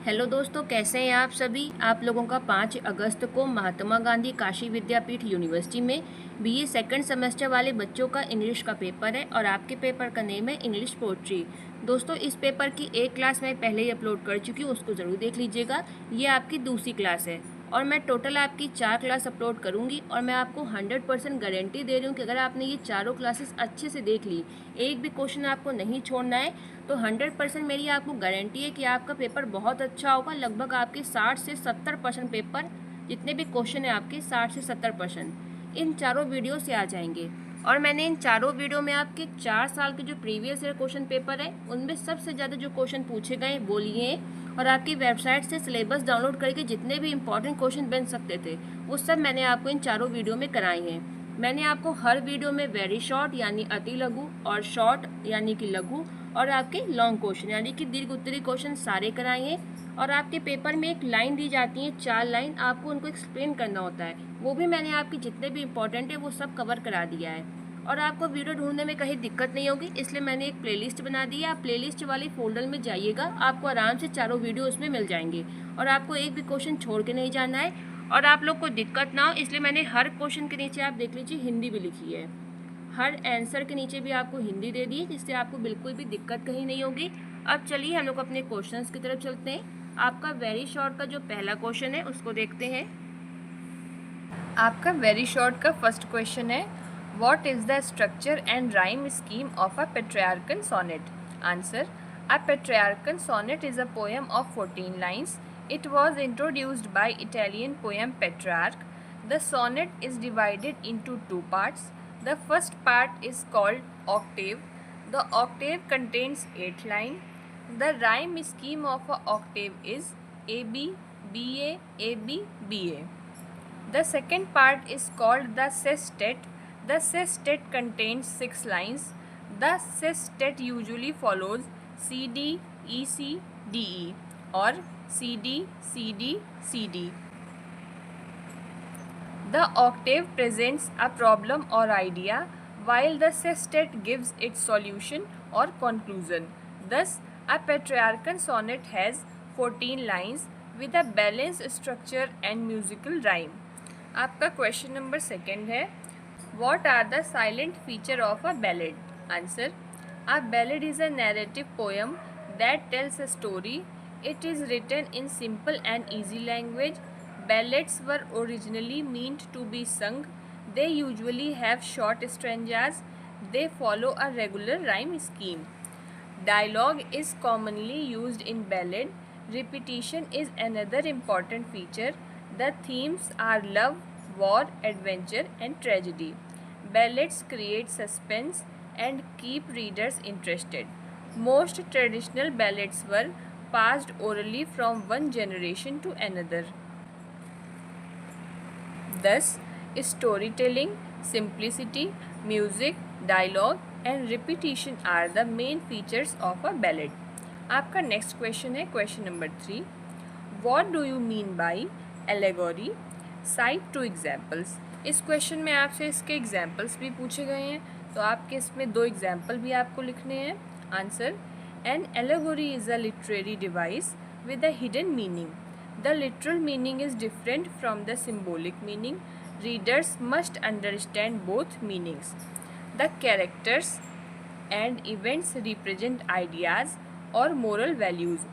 Hello दोस्तों, कैसे हैं आप सभी। आप लोगों का 5 अगस्त को महात्मा गांधी काशी विद्यापीठ यूनिवर्सिटी में बीए सेकंड सेमेस्टर वाले बच्चों का इंग्लिश का पेपर है और आपके पेपर का नेम है इंग्लिश पोट्री। दोस्तों, इस पेपर की एक क्लास मैं पहले ही अपलोड कर चुकी हूँ, उसको ज़रूर देख लीजिएगा। ये आपकी दूसरी क्लास है और मैं टोटल आपकी 4 क्लास अपलोड करूँगी और मैं आपको 100% गारंटी दे रही हूँ कि अगर आपने ये चारों क्लासेस अच्छे से देख ली, एक भी क्वेश्चन आपको नहीं छोड़ना है, तो 100% मेरी आपको गारंटी है कि आपका पेपर बहुत अच्छा होगा। लगभग आपके 60 से 70% पेपर, जितने भी क्वेश्चन है आपके 60 से 70% इन चारों वीडियो से आ जाएंगे। और मैंने इन चारों वीडियो में आपके 4 साल के जो प्रीवियस ईयर क्वेश्चन पेपर है उनमें सबसे ज़्यादा जो क्वेश्चन पूछे गए वो लिए, और आपकी वेबसाइट से सिलेबस डाउनलोड करके जितने भी इंपॉर्टेंट क्वेश्चन बन सकते थे वो सब मैंने आपको इन चारों वीडियो में कराए हैं। मैंने आपको हर वीडियो में वेरी शॉर्ट यानी अति लघु, और शॉर्ट यानी कि लघु, और आपके लॉन्ग क्वेश्चन यानी कि दीर्घ उत्तरीय क्वेश्चन सारे कराए हैं। और आपके पेपर में एक लाइन दी जाती है, 4 लाइन, आपको उनको एक्सप्लेन करना होता है, वो भी मैंने आपकी जितने भी इंपॉर्टेंट है वो सब कवर करा दिया है। और आपको वीडियो ढूंढने में कहीं दिक्कत नहीं होगी, इसलिए मैंने एक प्लेलिस्ट बना दी है। आप प्लेलिस्ट वाली फोल्डर में जाइएगा, आपको आराम से चारों वीडियो उसमें मिल जाएंगे और आपको एक भी क्वेश्चन छोड़ के नहीं जाना है। और आप लोग को दिक्कत ना हो इसलिए मैंने हर क्वेश्चन के नीचे, आप देख लीजिए, हिंदी भी लिखी है। हर आंसर के नीचे भी आपको हिंदी दे दी है, जिससे आपको बिल्कुल भी दिक्कत कहीं नहीं होगी। अब चलिए हम लोग अपने क्वेश्चंस की तरफ चलते हैं। आपका वेरी शॉर्ट का जो पहला क्वेश्चन है उसको देखते हैं। आपका वेरी शॉर्ट का फर्स्ट क्वेश्चन है, what is the structure and rhyme scheme of a Petrarchan sonnet. Answer, a Petrarchan sonnet is a poem of 14 lines. It was introduced by Italian poem Petrarch. The sonnet is divided into two parts. The first part is called octave. The octave contains 8 lines. The rhyme scheme of a octave is AB, BA, AB, BA. The second part is called the sestet. The sestet contains 6 lines. The sestet usually follows CD, EC, DE or CD, CD, CD. The octave presents a problem or idea while the sestet gives its solution or conclusion. Thus, a Petrarchan sonnet has 14 lines with a balanced structure and musical rhyme. आपका question number second है, what are the silent feature of a ballad. Answer, a ballad is a narrative poem that tells a story. It is written in simple and easy language. Ballads were originally meant to be sung. They usually have short stanzas. They follow a regular rhyme scheme. Dialogue is commonly used in ballad. Repetition is another important feature. The themes are love, war, adventure, and tragedy. Ballads create suspense and keep readers interested. Most traditional ballads were passed orally from one generation to another. Thus, storytelling, simplicity, music, dialogue and repetition are the main features of a ballad. आपका next question है question number 3. What do you mean by allegory? Cite two examples. इस question में आपसे इसके examples भी पूछे गए हैं, तो आपके इसमें 2 एग्जाम्पल भी आपको लिखने हैं. Answer, an allegory is a literary device with a hidden meaning. The literal meaning is different from the symbolic meaning. Readers must understand both meanings. The characters and events represent ideas or moral values.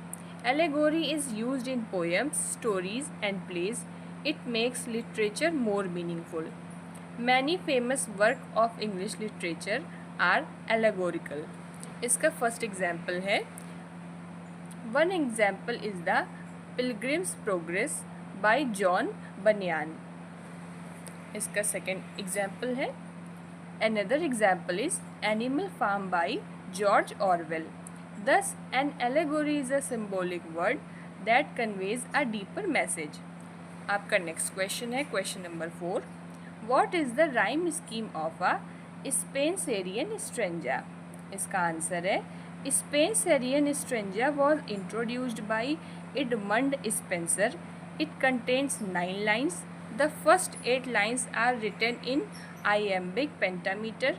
Allegory is used in poems, stories, and plays. It makes literature more meaningful. Many famous works of English literature are allegorical. इसका first example है, one example is the Pilgrim's Progress by John Bunyan. इसका second example है, another example is Animal Farm by George Orwell. Thus, an allegory is a symbolic word that conveys a deeper message. आपका next question है question number 4. What is the rhyme scheme of a Spenserian stanza? इसका answer है, Spenserian stanza was introduced by Edmund Spenser. It contains 9 lines. The first 8 lines are written in iambic pentameter.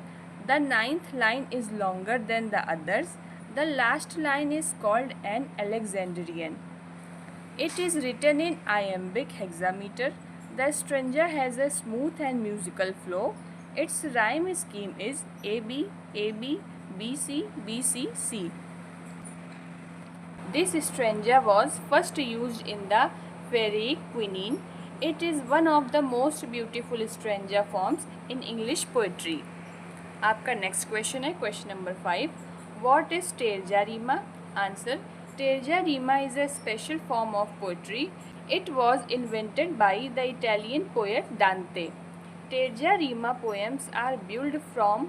The 9th line is longer than the others. The last line is called an Alexandrian. It is written in iambic hexameter. The stanza has a smooth and musical flow. Its rhyme scheme is AB, AB, BC, BC, C. This stanza was first used in the Faerie Queene. It is one of the most beautiful stanza forms in English poetry. आपका next question है question number 5. What is terza rima? Answer. Terza rima is a special form of poetry. It was invented by the Italian poet Dante. Terza rima poems are built from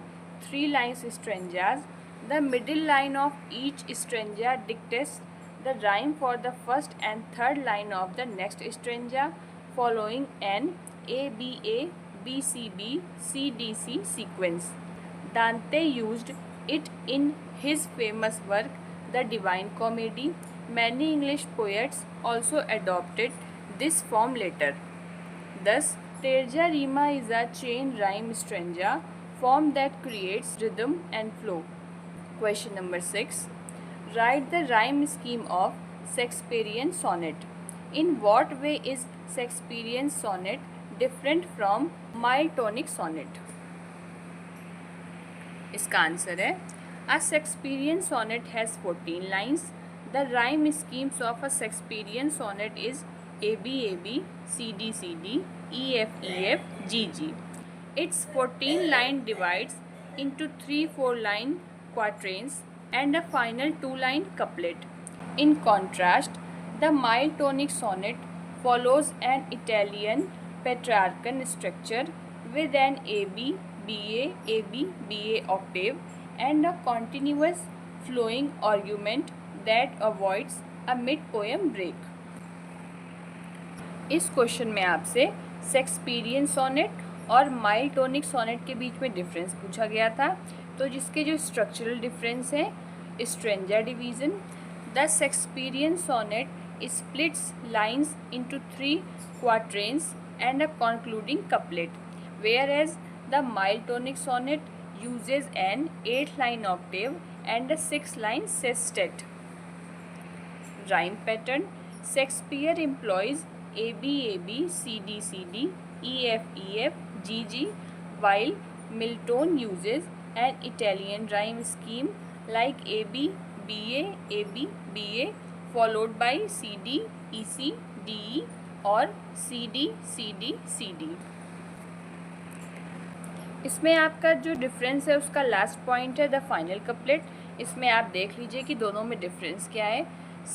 3 lines stanzas. The middle line of each stanza dictates the rhyme for the first and third line of the next stanza, following an ABA, BCB, CDC sequence. Dante used it in his famous work, The Divine Comedy. Many English poets also adopted this form later. Thus, Terza rima is a chain rhyme stanza form that creates rhythm and flow. Question number 6. Write the rhyme scheme of Shakespearean sonnet. In what way is Shakespearean sonnet different from Miltonic sonnet? इसका answer है A Shakespearean sonnet has 14 lines. The rhyme schemes of a Shakespearean sonnet is AB AB, CD CD, EF EF, GG. Its 14 line divides into 3-4 line quatrains and a final 2 line couplet. In contrast, the Miltonic sonnet follows an Italian Petrarchan structure with an AB BA AB BA octave and a continuous flowing argument that avoids a mid poem break. इस question में आपसे Shakespearean sonnet और माइल्टोनिक sonnet के बीच में difference पूछा गया था. तो जिसके जो स्ट्रक्चरल डिफरेंस है, stanza division. The Shakespearean sonnet splits lines into 3 quatrains and a concluding couplet, whereas the Miltonic sonnet uses an 8-line octave and a 6-line sestet. Rhyme pattern. Shakespeare employs AB AB, CD CD, EF EF, GG, while Milton uses an Italian rhyme scheme like AB BA AB BA followed by CD EC DE or CD CD CD. इसमें आपका जो difference है उसका last point है the final couplet. इसमें आप देख लीजिए कि दोनों में डिफरेंस क्या है.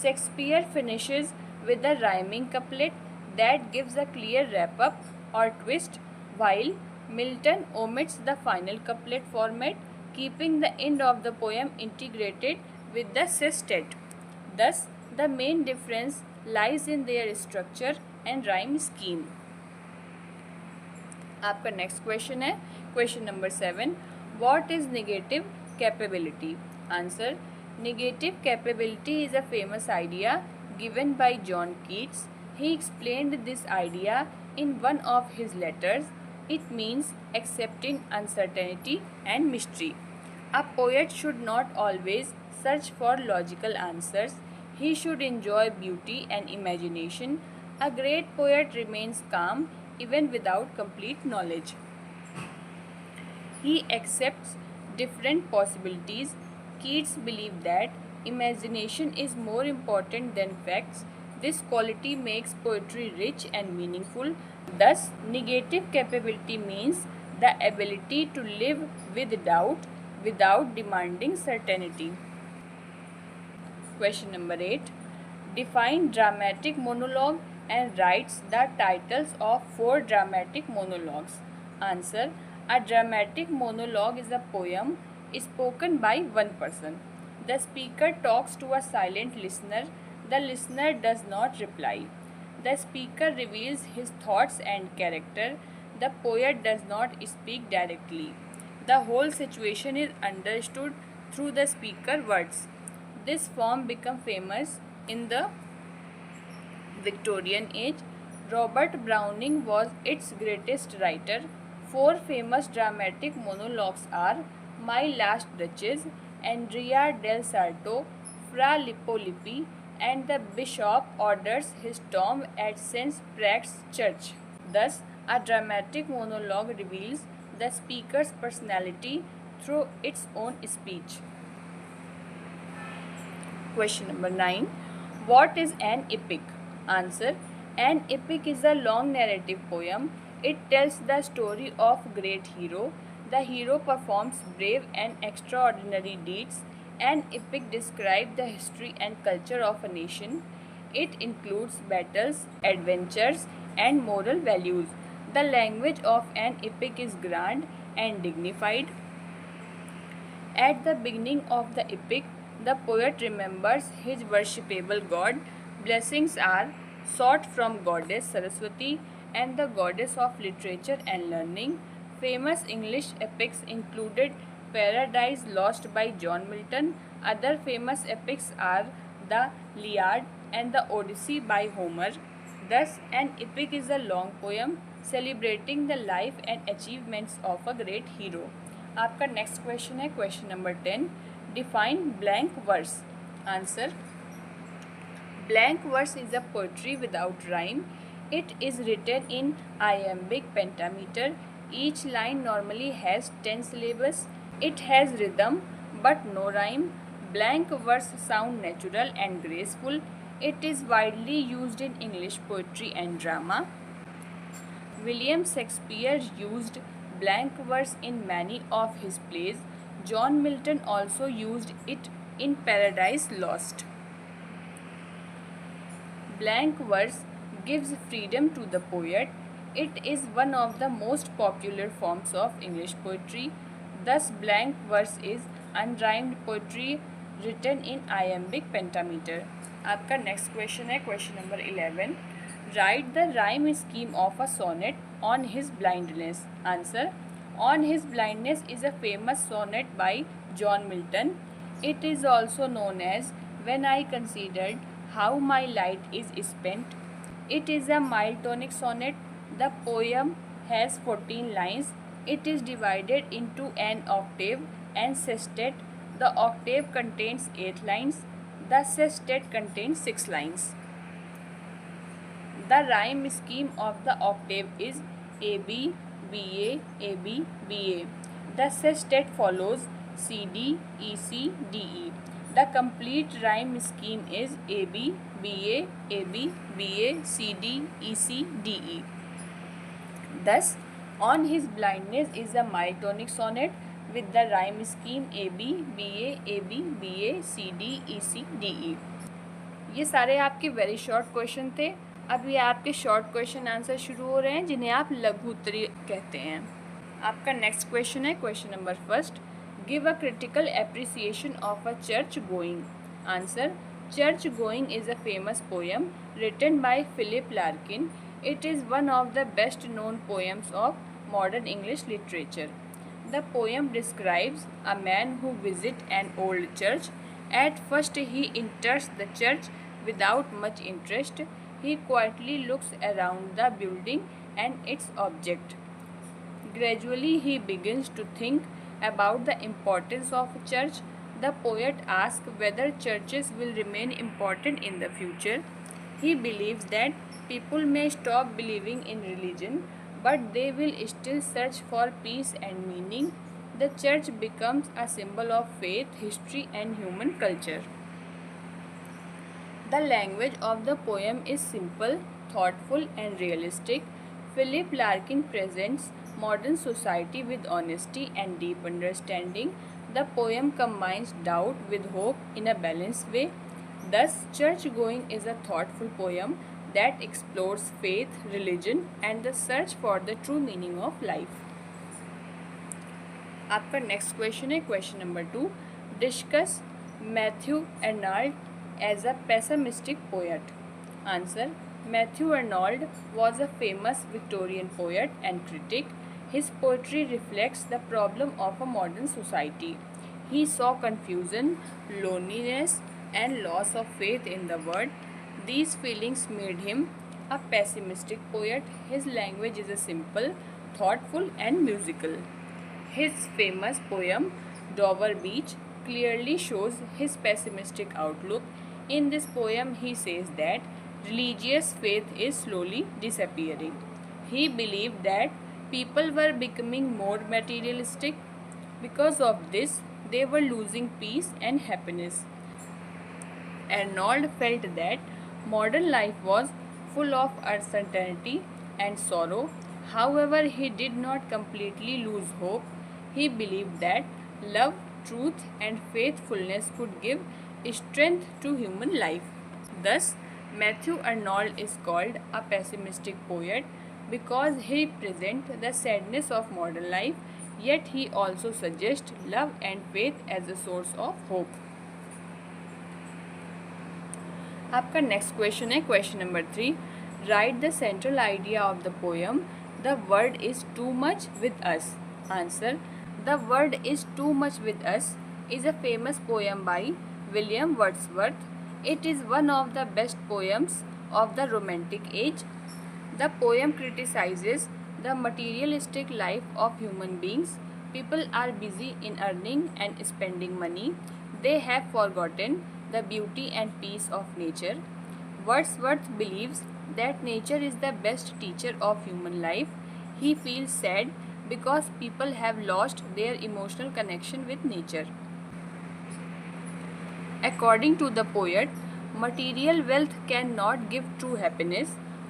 Shakespeare finishes with the rhyming couplet that gives a clear wrap up और twist, while Milton omits the final couplet format, keeping the end of the poem integrated with the sestet. Thus, the main difference lies in their structure and rhyme scheme. आपका next question है question number 7. What is negative capability? Answer. Negative capability is a famous idea given by John Keats. He explained this idea in one of his letters. It means accepting uncertainty and mystery. A poet should not always search for logical answers. He should enjoy beauty and imagination. A great poet remains calm even without complete knowledge. He accepts different possibilities. Keats believed that imagination is more important than facts. This quality makes poetry rich and meaningful. Thus, negative capability means the ability to live with doubt without demanding certainty. Question number 8. Define dramatic monologue and writes the titles of 4 dramatic monologues. Answer. A dramatic monologue is a poem spoken by one person. The speaker talks to a silent listener. The listener does not reply. The speaker reveals his thoughts and character. The poet does not speak directly. The whole situation is understood through the speaker's words. This form became famous in the Victorian age. Robert Browning was its greatest writer. 4 famous dramatic monologues are My Last Duchess, Andrea del Sarto, Fra Lippo Lippi, and the bishop orders his tomb at St. Prax's Church. Thus, a dramatic monologue reveals the speaker's personality through its own speech. Question number 9. What is an epic? Answer. An epic is a long narrative poem. It tells the story of a great hero. The hero performs brave and extraordinary deeds. An epic describes the history and culture of a nation. It includes battles, adventures, and moral values. The language of an epic is grand and dignified. At the beginning of the epic, the poet remembers his worshipable god. Blessings are sought from goddess Saraswati and the goddess of literature and learning. Famous English epics included Paradise Lost by John Milton. Other famous epics are the Iliad and the Odyssey by Homer. Thus, an epic is a long poem celebrating the life and achievements of a great hero. आपका next question है question number 10. Define blank verse. Answer. Blank verse is a poetry without rhyme. It is written in iambic pentameter. Each line normally has 10 syllables. It has rhythm but no rhyme. Blank verse sound natural and graceful. It is widely used in English poetry and drama. William Shakespeare used blank verse in many of his plays. John Milton also used it in Paradise Lost. Blank verse gives freedom to the poet. It is one of the most popular forms of English poetry. Thus, blank verse is unrhymed poetry written in iambic pentameter. आपका next question है question number 11. Write the rhyme scheme of a sonnet on his blindness. Answer. On his blindness is a famous sonnet by John Milton. It is also known as When I Considered How My Light is Spent. It is a mild tonic sonnet. The poem has 14 lines. It is divided into an octave and sestet. The octave contains 8 lines. The sestet contains 6 lines. The rhyme scheme of the octave is AB, BA, AB, BA. The sestet follows CD, EC, DE. The complete rhyme scheme is AB, BA, AB, BA, CD, EC, DE. Thus, On His Blindness is a mild tonic sonnet with the rhyme scheme AB, BA, AB, BA, CD, EC, DE. ये सारे आपके very short question थे. अब ये आपके short question answer शुरू हो रहे हैं जिन्हें आप लघु उत्तरीय कहते हैं. आपका नेक्स्ट क्वेश्चन है question number 1. Give a critical appreciation of a Church Going. Answer. Church Going is a famous poem written by Philip Larkin. It is one of the best known poems of modern English literature. The poem describes a man who visit an old church. At first he enters the church without much interest. He quietly looks around the building and its object. Gradually he begins to think about the importance of a church. The poet asks whether churches will remain important in the future. He believes that people may stop believing in religion, but they will still search for peace and meaning. The church becomes a symbol of faith, history, and human culture. The language of the poem is simple, thoughtful, and realistic. Philip Larkin presents modern society with honesty and deep understanding. The poem combines doubt with hope in a balanced way. Thus, Church Going is a thoughtful poem that explores faith, religion, and the search for the true meaning of life. आपका next question है question number 2. Discuss Matthew Arnold as a pessimistic poet. Answer. Matthew Arnold was a famous Victorian poet and critic. His poetry reflects the problem of a modern society. He saw confusion, loneliness, and loss of faith in the world. These feelings made him a pessimistic poet. His language is simple, thoughtful, and musical. His famous poem, Dover Beach, clearly shows his pessimistic outlook. In this poem, he says that religious faith is slowly disappearing. He believed that people were becoming more materialistic. Because of this, they were losing peace and happiness. Arnold felt that modern life was full of uncertainty and sorrow. However, he did not completely lose hope. He believed that love, truth, and faithfulness could give strength to human life. Thus, Matthew Arnold is called a pessimistic poet because he presents the sadness of modern life, yet he also suggests love and faith as a source of hope. आपका next question है question number 3. Right the central idea of the poem the world is too much with us. Answer. The world is too much with us is a famous poem by William Wordsworth. It is one of the best poems of the Romantic age. The poem criticizes the materialistic life of human beings. People are busy in earning and spending money. They have forgotten the beauty and peace of nature. Wordsworth believes that nature is the best teacher of human life. He feels sad because people have lost their emotional connection with nature. According to the poet, material wealth cannot give true happiness.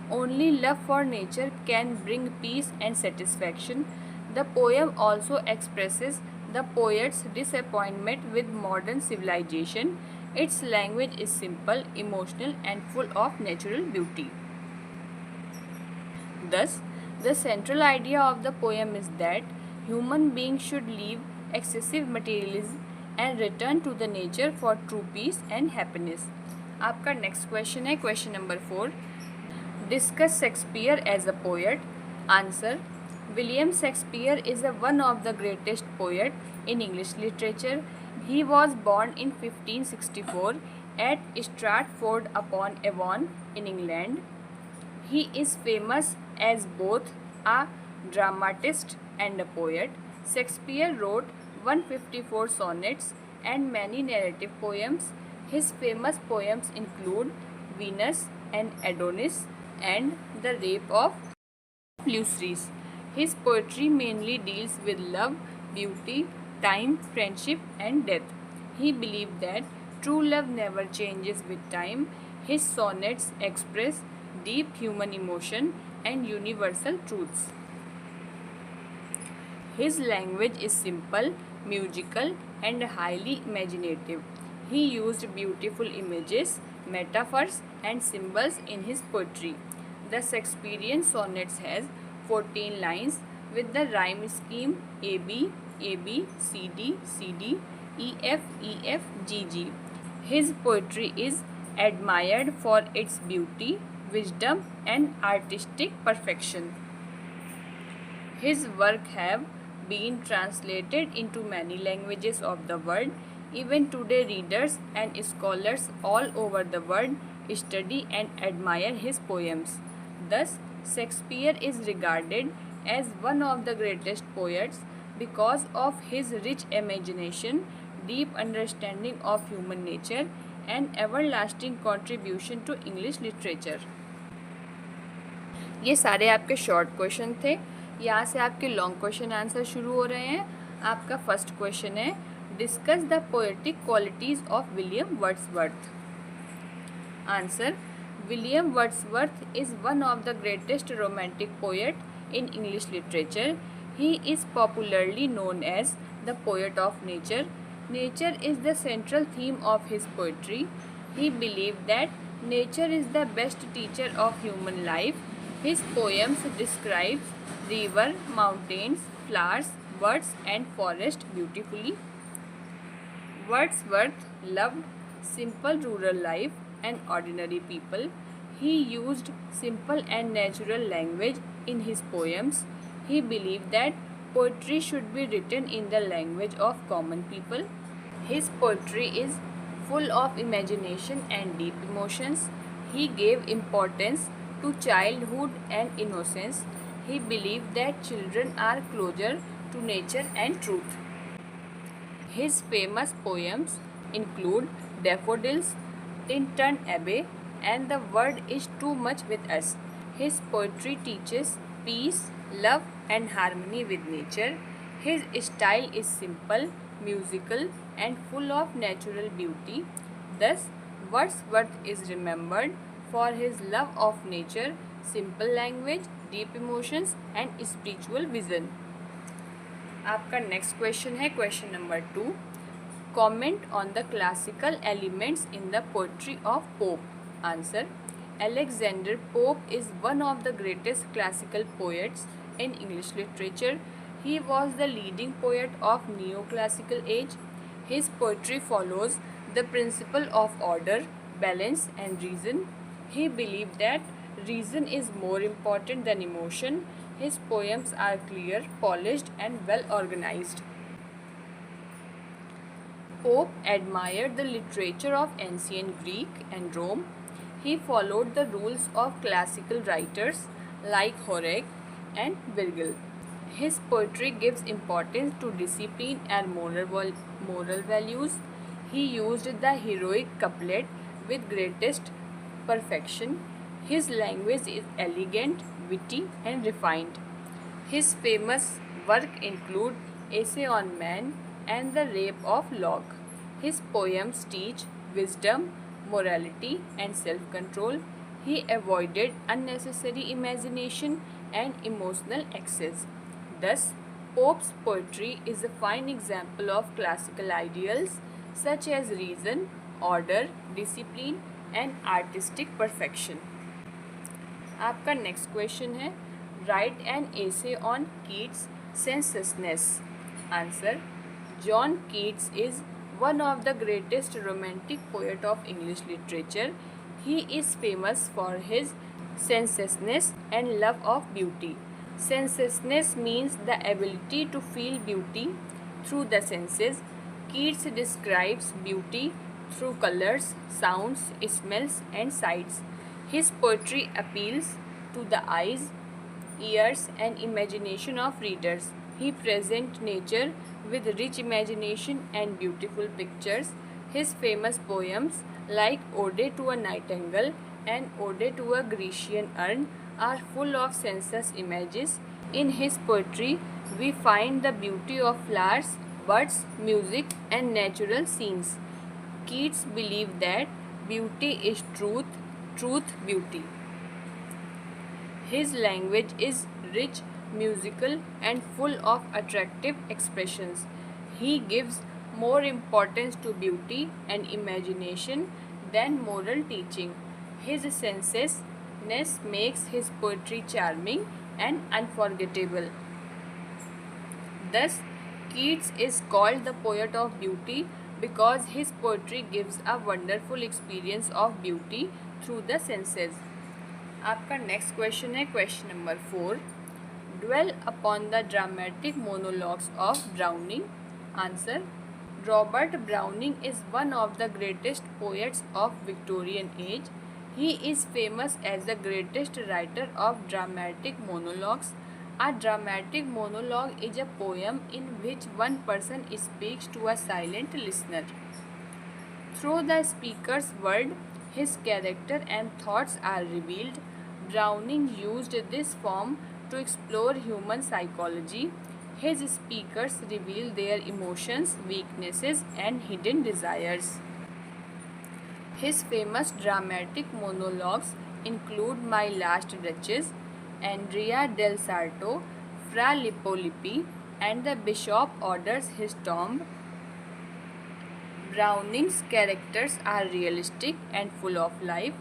Only love for nature can bring peace and satisfaction. The poem also expresses the poet's disappointment with modern civilization. Its language is simple, emotional, and full of natural beauty. Thus, the central idea of the poem is that human beings should leave excessive materialism and return to the nature for true peace and happiness. आपका next question है question number 4. Discuss Shakespeare as a poet. Answer. William Shakespeare is one of the greatest poet in English literature. He was born in 1564 at Stratford-upon-Avon in England. He is famous as both a dramatist and a poet. Shakespeare wrote 154 sonnets and many narrative poems. His famous poems include Venus and Adonis and The Rape of Lucrece. His poetry mainly deals with love, beauty, time, friendship, and death. He believed that true love never changes with time. His sonnets express deep human emotion and universal truths. His language is simple, musical, and highly imaginative. He used beautiful images, metaphors, and symbols in his poetry. The Shakespearean sonnets has 14 lines with the rhyme scheme AB, AB, CD, CD, EF, EF, GG. His poetry is admired for its beauty, wisdom, and artistic perfection. His work have been translated into many languages of the world. Even today, readers and scholars all over the world study and admire his poems. Thus, Shakespeare is regarded as one of the greatest poets because of his rich imagination, deep understanding of human nature, and everlasting contribution to English literature. ये सारे आपके short question थे. यहाँ से आपके long question answer शुरू हो रहे हैं. आपका फर्स्ट क्वेश्चन है discuss the poetic qualities of William Wordsworth. Answer. William Wordsworth is one of the greatest romantic poet in English literature. He is popularly known as the poet of nature. Nature is the central theme of his poetry. He believe that nature is the best teacher of human life. His poems describe river, mountains, flowers, birds, and forest beautifully. Wordsworth loved simple rural life and ordinary people. He used simple and natural language in his poems. He believed that poetry should be written in the language of common people. His poetry is full of imagination and deep emotions. He gave importance to childhood and innocence. He believed that children are closer to nature and truth. His famous poems include Daffodils, Tintern Abbey, and the word is too much with us. His poetry teaches peace, love, and harmony with nature. His style is simple, musical, and full of natural beauty. Thus, Wordsworth is remembered for his love of nature, simple language, deep emotions, and spiritual vision. आपका next question है question number 2. Comment on the classical elements in the poetry of Pope. Answer. Alexander Pope is one of the greatest classical poets in English literature. He was the leading poet of neoclassical age. His poetry follows the principle of order, balance, and reason. He believed that reason is more important than emotion. His poems are clear, polished, and well organized. Pope admired the literature of ancient Greek and Rome. He followed the rules of classical writers like Horace and Virgil. His poetry gives importance to discipline and moral values. He used the heroic couplet with greatest perfection. His language is elegant, witty, and refined. His famous work include Essay on Man and The Rape of Locke. His poems teach wisdom, morality, and self-control. He avoided unnecessary imagination and emotional excess. Thus, Pope's poetry is a fine example of classical ideals such as reason, order, discipline, and artistic perfection. आपका next question है write an essay on Keats sensuousness. Answer. John Keats is one of the greatest romantic poet of English literature. He is famous for his sensuousness and love of beauty. Sensuousness means the ability to feel beauty through the senses. Keats describes beauty through colors, sounds, smells, and sights. His poetry appeals to the eyes, ears, and imagination of readers. He presents nature with rich imagination and beautiful pictures. His famous poems like Ode to a Nightingale and Ode to a Grecian Urn are full of sensuous images. In his poetry, we find the beauty of flowers, birds, music, and natural scenes. Keats believed that beauty is truth, truth beauty. His language is rich, musical, and full of attractive expressions. He gives more importance to beauty and imagination than moral teaching. His sensuousness makes his poetry charming and unforgettable. Thus, Keats is called the poet of beauty because his poetry gives a wonderful experience of beauty through the senses. आपका next question है question number 4. Dwell upon the dramatic monologues of Browning. Answer. Robert Browning is one of the greatest poets of Victorian age. He is famous as the greatest writer of dramatic monologues. A dramatic monologue is a poem in which one person speaks to a silent listener. Through the speaker's word, his character and thoughts are revealed. Browning used this form to explore human psychology. His speakers reveal their emotions, weaknesses, and hidden desires. His famous dramatic monologues include My Last Duchess, Andrea del Sarto, Fra Lippo Lippi, and The Bishop Orders His Tomb. Browning's characters are realistic and full of life.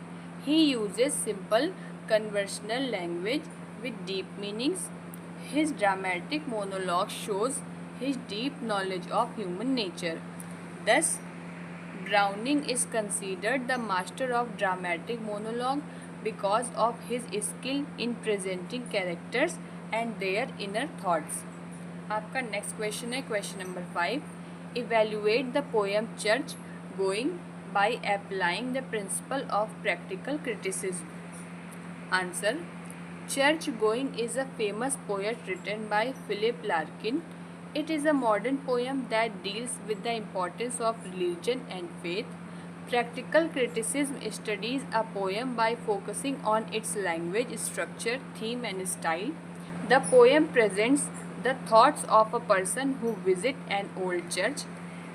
He uses simple conversational language with deep meanings. His dramatic monologue shows his deep knowledge of human nature. Thus, Browning is considered the master of dramatic monologue because of his skill in presenting characters and their inner thoughts. आपका next question है question number 5. Evaluate the poem Church Going by applying the principle of practical criticism. Answer. Church Going is a famous poem written by Philip Larkin. It is a modern poem that deals with the importance of religion and faith. Practical criticism studies a poem by focusing on its language, structure, theme, and style. The poem presents the thoughts of a person who visits an old church.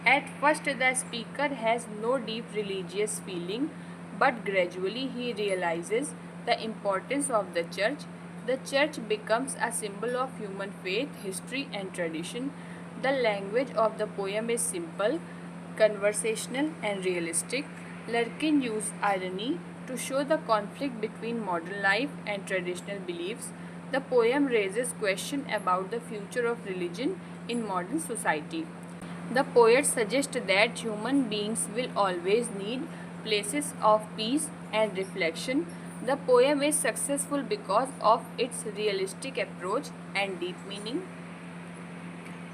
At first, the speaker has no deep religious feeling, but gradually he realizes the importance of the church. The church becomes a symbol of human faith, history, and tradition. The language of the poem is simple, conversational, and realistic. Larkin used irony to show the conflict between modern life and traditional beliefs. The poem raises questions about the future of religion in modern society. The poet suggests that human beings will always need places of peace and reflection. The poem is successful because of its realistic approach and deep meaning.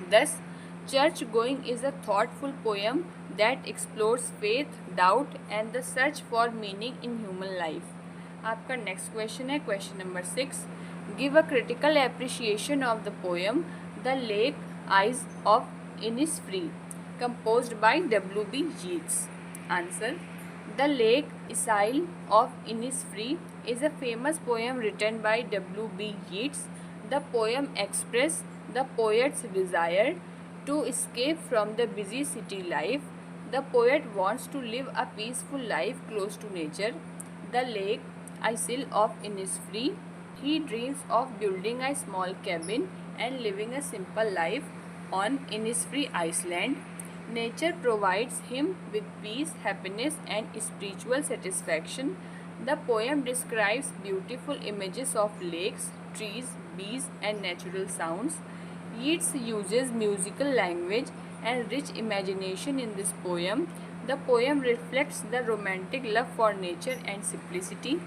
Thus, Church Going is a thoughtful poem that explores faith, doubt, and the search for meaning in human life. आपका next question है question number 6. Give a critical appreciation of the poem the lake eyes of Innisfree composed by W.B. Yeats. Answer. The Lake Isle of Innisfree is a famous poem written by W.B. Yeats. The poem expresses the poet's desire to escape from the busy city life. The poet wants to live a peaceful life close to nature. The Lake Isle of Innisfree. He dreams of building a small cabin and living a simple life on Innisfree Island. Nature provides him with peace, happiness, and spiritual satisfaction. The poem describes beautiful images of lakes, trees, bees, and natural sounds. Yeats uses musical language and rich imagination in this poem. The poem reflects the romantic love for nature and simplicity.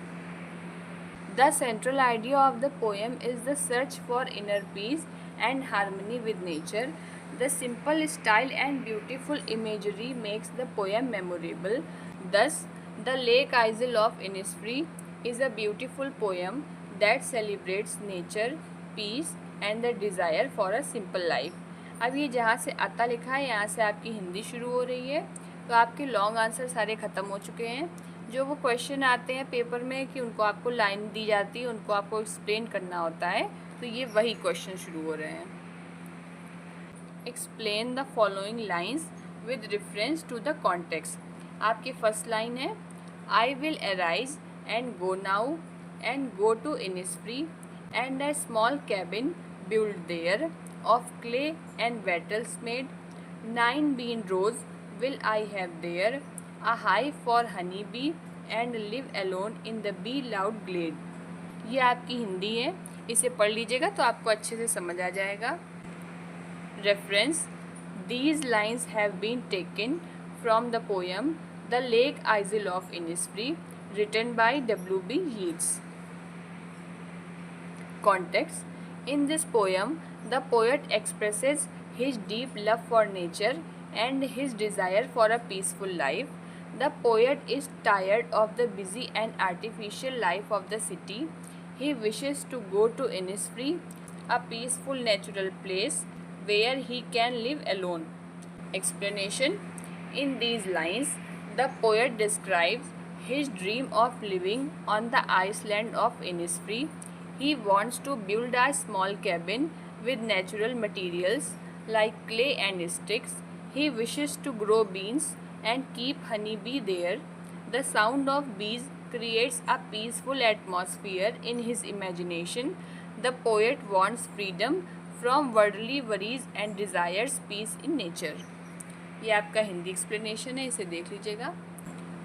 The central idea of the poem is the search for inner peace and harmony with nature. The simple style and beautiful imagery makes the poem memorable. Thus, The Lake Isle of Innisfree is a beautiful poem that celebrates nature, peace, and the desire for a simple life. अब ये जहाँ से आता लिखा है यहाँ से आपकी हिंदी शुरू हो रही है. तो आपके लॉन्ग आंसर सारे ख़त्म हो चुके हैं. जो वो क्वेश्चन आते हैं पेपर में कि उनको आपको लाइन दी जाती है, उनको आपको एक्सप्लेन करना होता है, तो ये वही क्वेश्चन शुरू हो रहे हैं. Explain the following lines with reference to the context. आपकी फर्स्ट लाइन है I will arise and go now and go to Innisfree and a small cabin built there of clay and wattles made. 9 bean rows will I have there, a hive for honey bee and live alone in the bee loud glade. ये आपकी हिंदी है, इसे पढ़ लीजिएगा तो आपको अच्छे से समझ आ जाएगा. Reference: These lines have been taken from the poem The Lake Isle of Innisfree, written by W.B. Yeats. Context: In this poem, the poet expresses his deep love for nature and his desire for a peaceful life. The poet is tired of the busy and artificial life of the city. He wishes to go to Innisfree, a peaceful natural place where he can live alone. Explanation: In these lines, the poet describes his dream of living on the island of Innisfree. He wants to build a small cabin with natural materials like clay and sticks. He wishes to grow beans and keep honeybee there. The sound of bees creates a peaceful atmosphere in his imagination. The poet wants freedom from worldly worries and desires peace in nature. ये आपका Hindi explanation है, इसे देख लीजिएगा.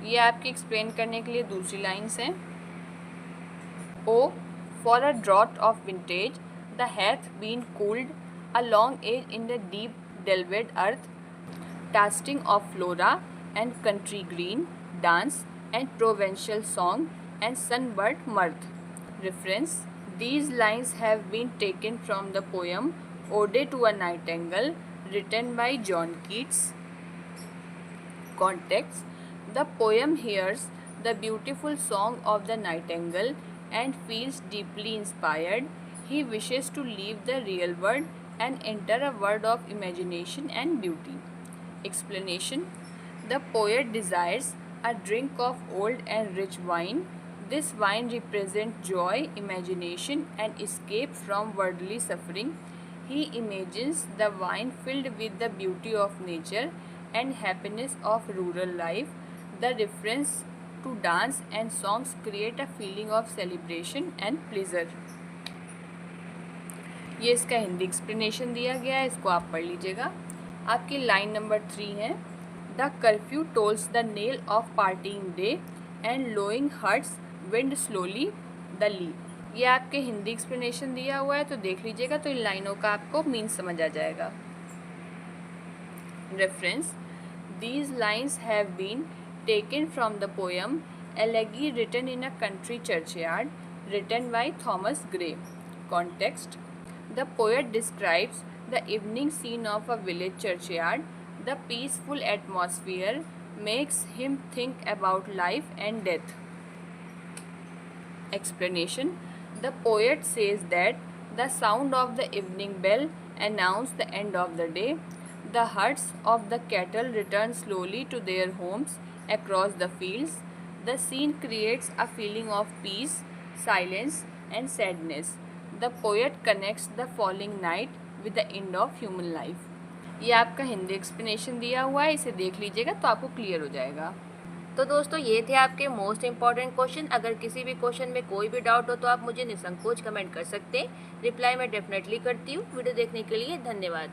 ये आपकी explain करने के लिए दूसरी लाइन्स हैं. ओ for a draught of vintage, the hath been cooled a long age in the deep delved earth, tasting of flora and country green, dance and provincial song and sunburnt mirth. Reference: These lines have been taken from the poem Ode to a Nightingale, written by John Keats. Context: The poem hears the beautiful song of the nightingale and feels deeply inspired. He wishes to leave the real world and enter a world of imagination and beauty. Explanation: The poet desires a drink of old and rich wine. This wine represents joy, imagination, and escape from worldly suffering. He imagines the wine filled with the beauty of nature and happiness of rural life. The reference to dance and songs create a feeling of celebration and pleasure. ये इसका Hindi explanation दिया गया है, इसको आप पढ़ लीजिएगा। आपकी लाइन नंबर 3 है, the curfew tolls the knell of parting day and lowing herd winds slowly the lea. ये आपके हिंदी एक्सप्लेनेशन दिया हुआ है, तो देख लीजिएगा, तो इन लाइनों का आपको मीन समझ आ जाएगा। Reference, these lines have been taken from the poem Elegy written in a country churchyard written by Thomas Gray. Context, the poet describes the evening scene of a village churchyard. The peaceful atmosphere makes him think about life and death. Explanation, the poet says that the sound of the evening bell announced the end of the day. The herds of the cattle return slowly to their homes across the fields. The scene creates a feeling of peace, silence, and sadness. The poet connects the falling night with the end of human life. ये आपका Hindi explanation दिया हुआ है, इसे देख लीजिएगा तो आपको क्लियर हो जाएगा। तो दोस्तों ये थे आपके मोस्ट इंपॉर्टेंट क्वेश्चन। अगर किसी भी क्वेश्चन में कोई भी डाउट हो तो आप मुझे निसंकोच कमेंट कर सकते हैं, रिप्लाई मैं डेफिनेटली करती हूँ। वीडियो देखने के लिए धन्यवाद।